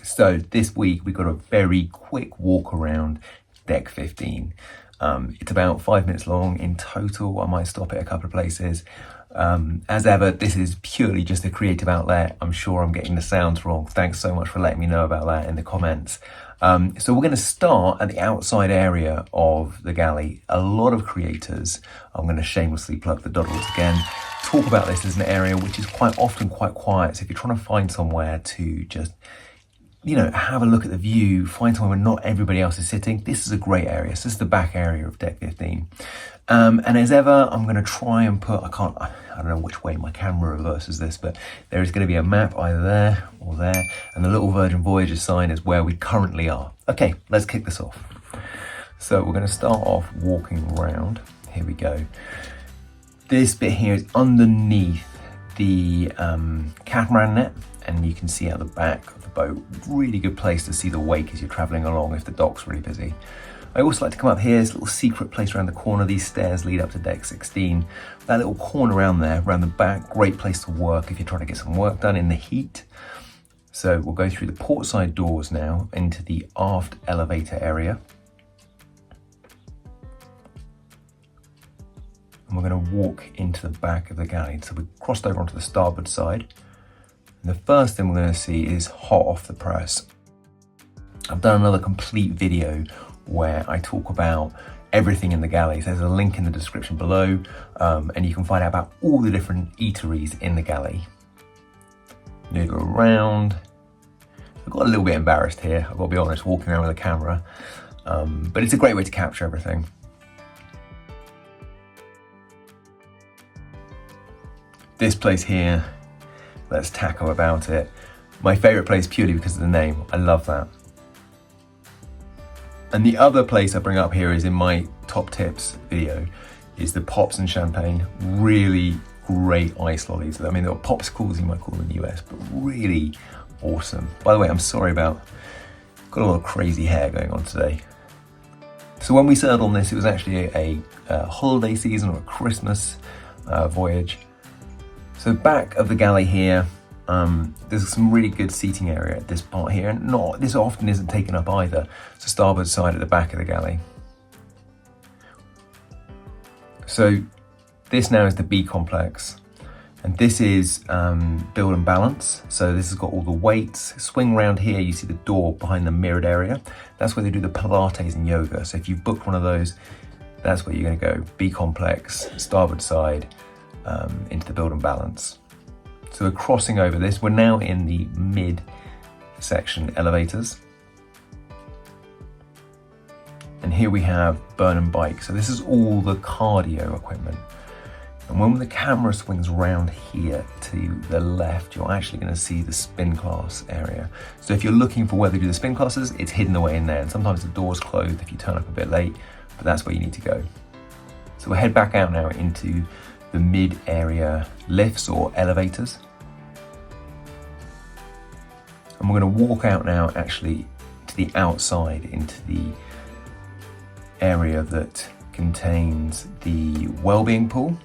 So this week we've got a very quick walk around deck 15. It's about 5 minutes long in total. I might stop at a couple of places. As ever, this is purely just a creative outlet. I'm sure I'm getting the sounds wrong. Thanks so much for letting me know about that in the comments. So we're going to start at the outside area of the Galley. A lot of creators, I'm going to shamelessly plug the Doddles again, talk about this as an area which is quite often quite quiet. So if you're trying to find somewhere to just, you know, have a look at the view, find somewhere where not everybody else is sitting, this is a great area. So this is the back area of deck 15. And as ever, I'm going to try and put, I don't know which way my camera reverses this, but there is going to be a map either there or there, and the little Virgin Voyager sign is where we currently are. Okay, let's kick this off. So we're going to start off walking around. Here we go. This bit here is underneath the catamaran net, and you can see out the back of the boat. Really good place to see the wake as you're traveling along if the dock's really busy. I also like to come up here, this little secret place around the corner. These stairs lead up to deck 16. That little corner around there, around the back, great place to work if you're trying to get some work done in the heat. So we'll go through the port side doors now into the aft elevator area. And we're going to walk into the back of the galley. So we've crossed over onto the starboard side. And the first thing we're going to see is hot off the press. I've done another complete video where I talk about everything in the galley. So there's a link in the description below, and you can find out about all the different eateries in the galley. Move around. I got a little bit embarrassed here, I've got to be honest, walking around with a camera, but it's a great way to capture everything. This place here, let's tackle about it. My favorite place purely because of the name. I love that. And the other place I bring up here is in my top tips video, is the Pops and Champagne. Really great ice lollies. I mean, they're popsicles you might call them in the US, but really awesome. By the way, I'm sorry about, got a lot of crazy hair going on today. So when we sailed on this, it was actually a holiday season or a Christmas voyage. So back of the galley here, there's some really good seating area at this part here, and this often isn't taken up either. It's the starboard side at the back of the galley. So this now is the B complex, and this is build and balance. So this has got all the weights. Swing around here, you see the door behind the mirrored area. That's where they do the Pilates and yoga. So if you've booked one of those, that's where you're going to go. B complex, starboard side, into the build and balance. So we're crossing over this. We're now in the mid section elevators. And here we have burn and bike. So this is all the cardio equipment. And when the camera swings around here to the left, you're actually going to see the spin class area. So if you're looking for where they do the spin classes, it's hidden away in there. And sometimes the door's closed if you turn up a bit late, but that's where you need to go. So we'll head back out now into the mid area lifts or elevators. And we're going to walk out now actually to the outside into the area that contains the wellbeing pool.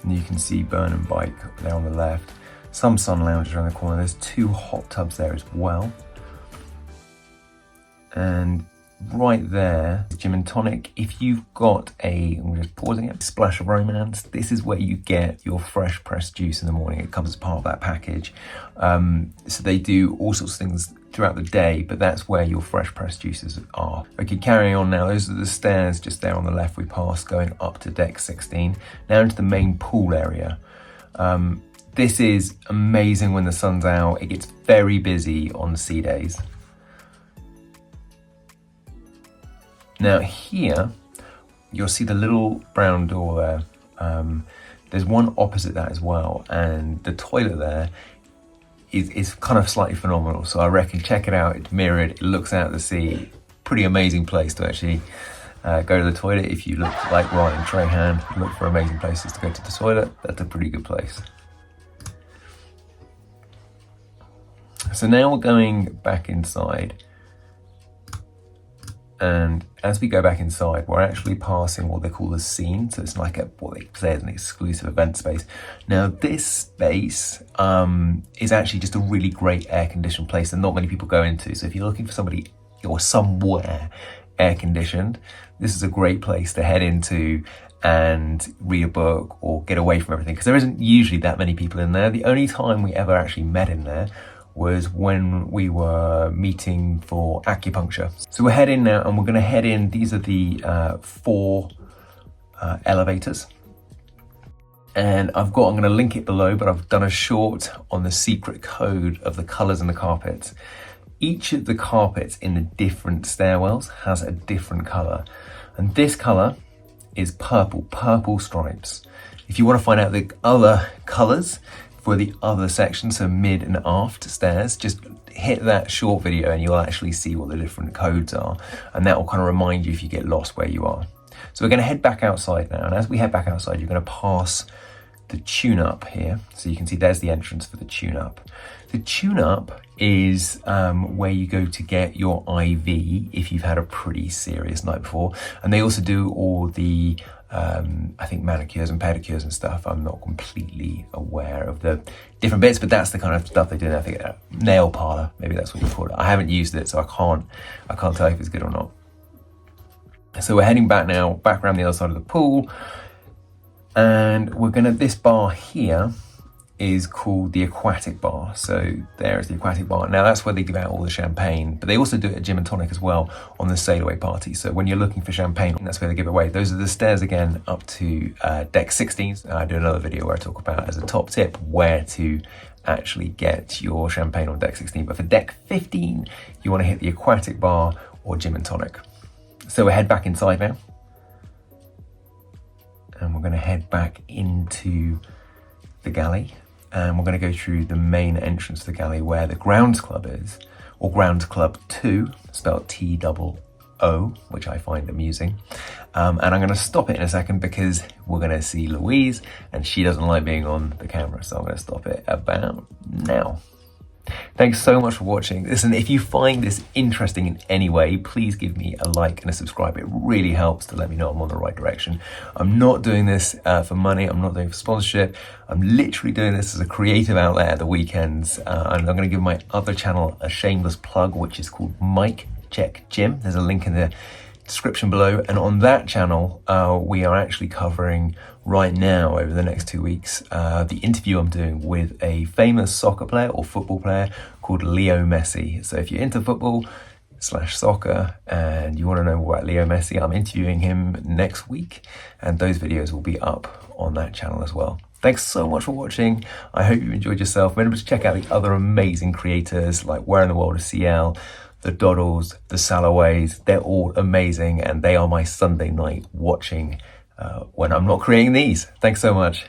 And you can see burn and bike there on the left. Some sun lounges around the corner. There's 2 hot tubs there as well. And right there, gym and tonic. If you've got I'm just pausing it, splash of romance, this is where you get your fresh pressed juice in the morning. It comes as part of that package. So they do all sorts of things throughout the day, but that's where your fresh pressed juices are. Okay, carrying on now, those are the stairs just there on the left we passed, going up to deck 16, now into the main pool area. This is amazing when the sun's out. It gets very busy on the sea days. Now here, you'll see the little brown door there. There's one opposite that as well, and the toilet there is kind of slightly phenomenal. So I reckon check it out, it's mirrored, it looks out at the sea. Pretty amazing place to actually go to the toilet. If you look like Ryan Trahan, look for amazing places to go to the toilet, that's a pretty good place. So now we're going back inside. And as we go back inside, we're actually passing what they call the scene. So it's like what they say is an exclusive event space. Now this space is actually just a really great air-conditioned place that not many people go into. So if you're looking for somebody or somewhere air-conditioned, this is a great place to head into and read a book or get away from everything, because there isn't usually that many people in there. The only time we ever actually met in there was when we were meeting for acupuncture. So we're heading now, and we're going to head in. These are the 4 elevators, and I'm going to link it below, but I've done a short on the secret code of the colors in the carpets. Each of the carpets in the different stairwells has a different color, and this color is purple stripes. If you want to find out the other colors for the other sections, so mid and aft stairs, just hit that short video and you'll actually see what the different codes are, and that will kind of remind you if you get lost where you are. So we're going to head back outside now, and as we head back outside, you're going to pass the tune-up here. So you can see there's the entrance for the tune-up. The tune-up is where you go to get your IV if you've had a pretty serious night before, and they also do all the I think manicures and pedicures and stuff. I'm not completely aware of the different bits, but that's the kind of stuff they do. I think nail parlor, maybe that's what you call it. I haven't used it, so I can't tell you if it's good or not. So we're heading back now, back around the other side of the pool, and this bar here is called the Aquatic Bar. So there is the Aquatic Bar. Now that's where they give out all the champagne, but they also do it at Gin and Tonic as well on the sail away party. So when you're looking for champagne, that's where they give it away. Those are the stairs again up to deck 16. I do another video where I talk about, as a top tip, where to actually get your champagne on deck 16. But for deck 15, you want to hit the Aquatic Bar or Gin and Tonic. So we'll head back inside now, and we're going to head back into the Galley. And we're going to go through the main entrance to the Galley where the Grounds Club is, or Grounds Club 2, spelled T-O-O, which I find amusing. And I'm going to stop it in a second because we're going to see Louise, and she doesn't like being on the camera, so I'm going to stop it about now. Thanks so much for watching. Listen, if you find this interesting in any way, please give me a like and a subscribe. It really helps to let me know I'm on the right direction. I'm not doing this for money. I'm not doing it for sponsorship. I'm literally doing this as a creative outlet at the weekends. And I'm going to give my other channel a shameless plug, which is called Mike Check Gym. There's a link in the description below, and on that channel we are actually covering right now over the next 2 weeks the interview I'm doing with a famous soccer player or football player called Leo Messi. So if you're into football/soccer and you want to know more about Leo Messi, I'm interviewing him next week, and those videos will be up on that channel as well. Thanks so much for watching. I hope you enjoyed yourself. Remember to check out the other amazing creators like Where in the World is CL, the Doddles, the Salaways. They're all amazing, and they are my Sunday night watching when I'm not creating these. Thanks so much.